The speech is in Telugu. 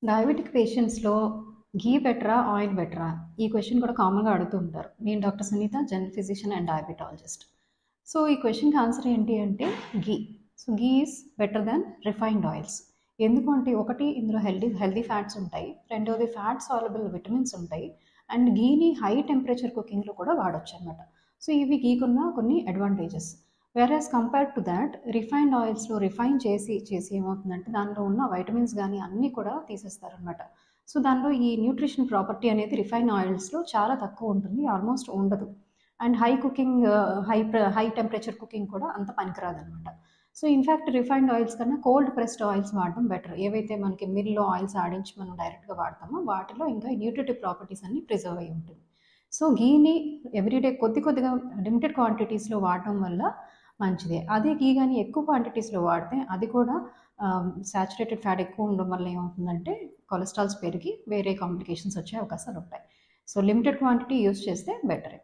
డయాబెటిక్ పేషెంట్స్‌లో ఘీ బెటరా? ఆయిల్ బెటరా? ఈ క్వెషన్ కూడా కామన్‌గా అడుగుతూ ఉంటారు. నేను doctor Sunita, general physician and diabetologist. So, ఈ క్వెషన్‌కి ఆన్సర్ ఏంటి అంటే ghee. So, ghee is better than refined oils. ఎందుకు అంటే ఒకటి ఇందులో హెల్తీ ఫ్యాట్స్ ఉంటాయి. రెండోది ఫ్యాట్ సాల్యుబుల్ విటమిన్స్ ఉంటాయి. అండ్ ఘీని హై టెంపరేచర్ కుకింగ్‌లో కూడా వాడొచ్చనమాట. సో, ఇవి ఘీకున్న కొన్ని advantages. Versus compared to that refined ఆయిల్స్‌లో రిఫైన్ చేసి ఏమవుతుందంటే దానిలో ఉన్న వైటమిన్స్ గానీ అన్నీ కూడా తీసేస్తారనమాట. సో, దానిలో ఈ న్యూట్రిషన్ ప్రాపర్టీ అనేది రిఫైన్ ఆయిల్స్‌లో చాలా తక్కువ ఉంటుంది. ఆల్మోస్ట్ ఉండదు. అండ్ హై టెంపరేచర్ కుకింగ్ కూడా అంత పనికిరాదనమాట. సో, ఇన్‌ఫాక్ట్ రిఫైన్డ్ ఆయిల్స్ కన్నా కోల్డ్ ప్రెస్డ్ ఆయిల్స్ వాడడం బెటర్. ఏవైతే మనకి మిల్‌లో ఆయిల్స్ ఆడించి మనం డైరెక్ట్‌గా వాడతామో వాటిలో ఇంకా న్యూట్రిటివ్ ప్రాపర్టీస్ అన్నీ ప్రిజర్వ్ అయ్యి ఉంటుంది. సో, ఘీని ఎవ్రీడే కొద్దిగా లిమిటెడ్ క్వాంటిటీస్‌లో వాడటం వల్ల మంచిదే. అదే ఘీ గాని ఎక్కువ క్వాంటిటీస్‌లో వాడితే అది కూడా సాచురేటెడ్ ఫ్యాట్ ఎక్కువ ఉండడం వల్ల ఏమవుతుందంటే కొలెస్ట్రాల్స్ పెరిగి వేరే కాంప్లికేషన్స్ వచ్చే అవకాశాలుంటాయి. సో, లిమిటెడ్ క్వాంటిటీ యూజ్ చేస్తే బెటరే.